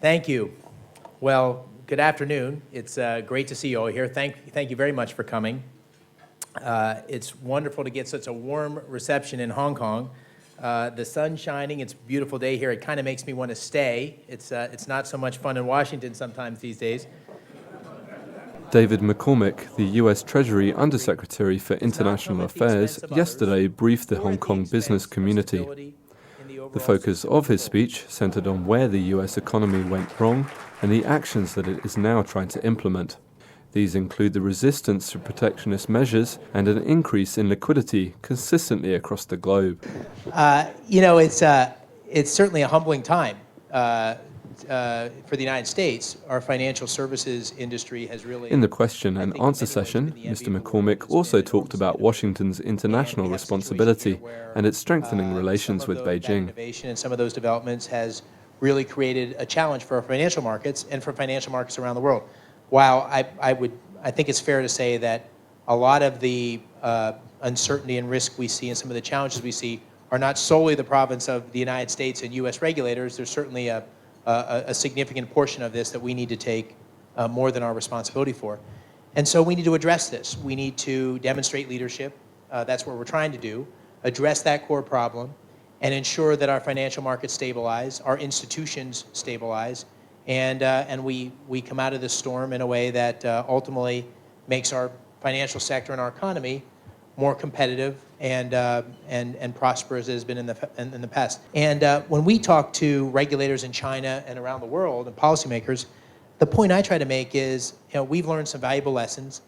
Thank you. Well, good afternoon. It's great to see you all here. Thank you very much for coming. It's wonderful to get such a warm reception in Hong Kong. The sun's shining. It's a beautiful day here. It kind of makes me want to stay. It's not so much fun in Washington sometimes these days. David McCormick, the US Treasury Undersecretary for International Affairs, yesterday briefed the Hong Kong business community. The focus of his speech centered on where the US economy went wrong and the actions that it is now trying to implement. These include the resistance to protectionist measures and an increase in liquidity consistently across the globe. It's certainly a humbling time for the United States. Our financial services industry has really... In the question and answer session, Mr. McCormick also talked about Washington's international responsibility and its strengthening relations with Beijing. Innovation and some of those developments has really created a challenge for our financial markets and for financial markets around the world. While I think it's fair to say that a lot of the uncertainty and risk we see and some of the challenges we see are not solely the province of the United States and U.S. regulators. There's certainly a significant portion of this that we need to take more than our responsibility for. And so we need to address this. We need to demonstrate leadership. That's what we're trying to do. Address that core problem and ensure that our financial markets stabilize, our institutions stabilize, and we come out of this storm in a way that ultimately makes our financial sector and our economy more competitive and prosperous as it has been in the past. And when we talk to regulators in China and around the world and policymakers, the point I try to make is, we've learned some valuable lessons.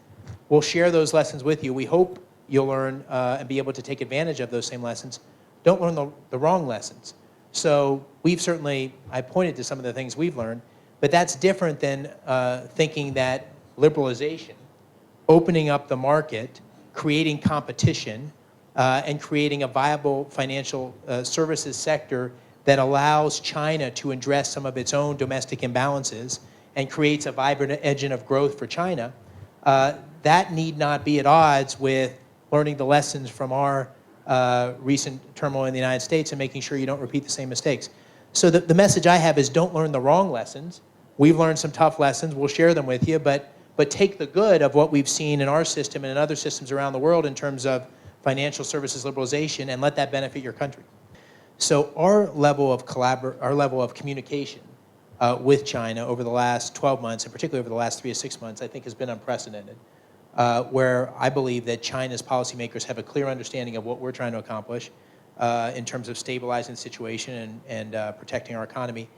We'll share those lessons with you. We hope you'll learn and be able to take advantage of those same lessons. Don't learn the wrong lessons. So I pointed to some of the things we've learned, but that's different than thinking that liberalization, opening up the market, creating competition, and creating a viable financial services sector that allows China to address some of its own domestic imbalances and creates a vibrant engine of growth for China, that need not be at odds with learning the lessons from our recent turmoil in the United States and making sure you don't repeat the same mistakes. So the message I have is don't learn the wrong lessons. We've learned some tough lessons. We'll share them with you, but take the good of what we've seen in our system and in other systems around the world in terms of financial services liberalization and let that benefit your country. So our level of communication with China over the last 12 months, and particularly over the last 3 to 6 months, I think has been unprecedented, where I believe that China's policymakers have a clear understanding of what we're trying to accomplish in terms of stabilizing the situation and protecting our economy.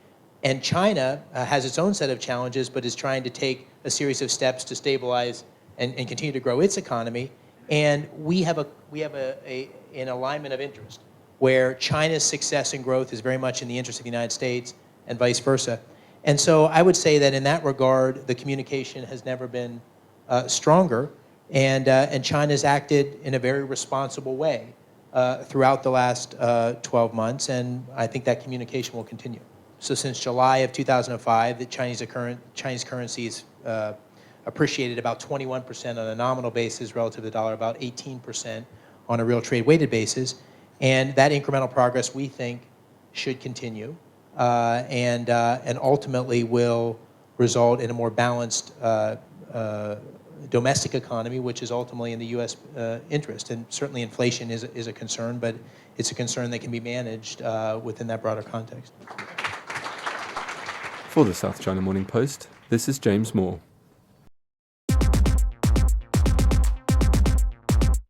And China has its own set of challenges, but is trying to take a series of steps to stabilize and continue to grow its economy. And we have an alignment of interest where China's success and growth is very much in the interest of the United States and vice versa. And so I would say that in that regard, the communication has never been stronger, and China's acted in a very responsible way throughout the last 12 months, and I think that communication will continue. So since July of 2005, the Chinese currency is appreciated about 21% on a nominal basis relative to the dollar, about 18% on a real trade-weighted basis. And that incremental progress, we think, should continue and ultimately will result in a more balanced domestic economy, which is ultimately in the U.S. interest. And certainly inflation is a concern, but it's a concern that can be managed within that broader context. For the South China Morning Post, this is James Moore.